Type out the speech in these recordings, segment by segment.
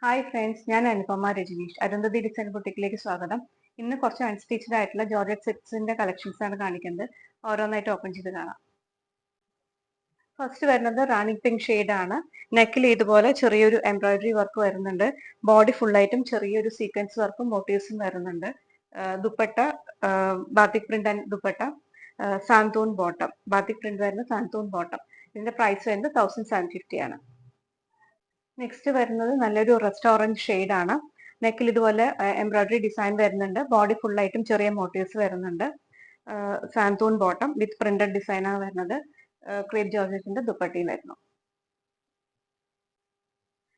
Hi friends, ഞാൻ Anupama Rajneesh. Arundhati design ബുട്ടിക്കിലേക്ക് സ്വാഗതം. ഇന്ന് കുറച്ച് അൺസ്റ്റിച്ചഡ് ആയിട്ടുള്ള ജോർജറ്റ് സെറ്റ്സിന്റെ കളക്ഷൻസ് ആണ് കാണിക്കുന്നത്. ഓരോന്നായിട്ട് ഓപ്പൺ ചെയ്ത് കാണാം. ഫസ്റ്റ് വരുന്നത് റാണി പിങ്ക് ഷെയ്ഡ് ആണ്. നെക്കിൽ ഇതുപോലെ ചെറിയൊരു എംബ്രോയിഡറി വർക്ക് വരുന്നുണ്ട്. ബോഡി ഫുള്ളായിട്ടും ചെറിയൊരു സീക്വൻസ് വർക്കും മോട്ടീവ്സും വരുന്നുണ്ട്. Dupatta batik print and dupatta santoon bottom. Batik print വരുന്ന സാന്തൂൺ ബോട്ടം. ഇതിന്റെ പ്രൈസ് വരുന്നത് 1750 ആണ്. നെക്സ്റ്റ് വരുന്നത് നല്ലൊരു റെസ്റ്റോറന്റ് ഷെയ്ഡ് ആണ്. നെക്കിൽ ഇതുപോലെ എംബ്രോയിഡറി ഡിസൈൻ വരുന്നുണ്ട്. ബോഡി ഫുള്ളായിട്ടും ചെറിയ മോട്ടീവ്സ് വരുന്നുണ്ട്. സാന്തൂൺ ബോട്ടം വിത്ത് പ്രിന്റഡ് ഡിസൈൻ ആണ് വരുന്നത്. ക്രേപ്പ് ജോർജറ്റിന്റെ ദുപ്പട്ടയും വരുന്നു.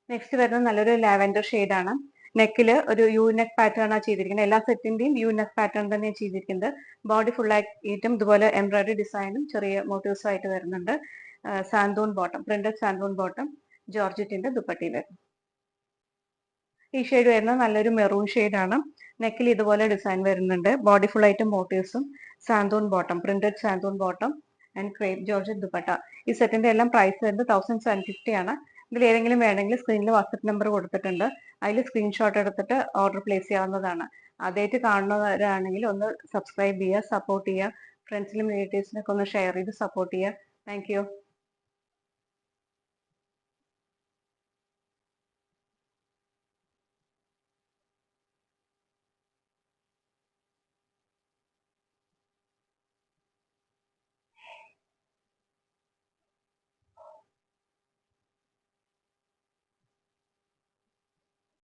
നെക്സ്റ്റ് വരുന്നത് നല്ലൊരു ലാവൻഡർ ഷെയ്ഡ് ആണ്. നെക്കിൽ ഒരു യു നെക്ക് പാറ്റേൺ ആണ് ചെയ്തിരിക്കുന്നത്. എല്ലാ സെറ്റിന്റെയും യു നെക്ക് പാറ്റേൺ തന്നെയാണ് ചെയ്തിരിക്കുന്നത്. ബോഡി ഫുള്ളായിട്ടും ഇതുപോലെ എംബ്രോയിഡറി ഡിസൈനും ചെറിയ മോട്ടീവ്സും ആയിട്ട് വരുന്നുണ്ട്. Santoon bottom, printed santoon bottom, ജോർജറ്റിന്റെ ദുപ്പട്ടയും വരുന്നു. ഈ ഷെയ്ഡ് വരുന്നത് നല്ലൊരു മെറൂൺ ഷെയ്ഡ് ആണ്. നെക്കിൽ ഇതുപോലെ ഡിസൈൻ വരുന്നുണ്ട്. ബോഡി ഫുൾ ആയിട്ട് മോട്ടീവ്സും santoon bottom, printed santoon bottom and crepe georgette dupatta. ഈ സെറ്റിന്റെ എല്ലാം പ്രൈസ് വരുന്നത് 1750 ആണ്. ഇതിൽ ഏതെങ്കിലും വേണമെങ്കിൽ സ്ക്രീനിൽ വാട്സ്ആപ്പ് നമ്പർ കൊടുത്തിട്ടുണ്ട്. അതിൽ സ്ക്രീൻഷോട്ട് എടുത്തിട്ട് ഓർഡർ പ്ലേസ് ചെയ്യാവുന്നതാണ്. ആദ്യമായിട്ട് കാണുന്നവരാണെങ്കിൽ ഒന്ന് സബ്സ്ക്രൈബ് ചെയ്യുക, സപ്പോർട്ട് ചെയ്യുക. ഫ്രണ്ട്സിലും റിലേറ്റീവ്സിനൊക്കെ ഒന്ന് ഷെയർ ചെയ്ത് സപ്പോർട്ട് ചെയ്യുക. Thank you.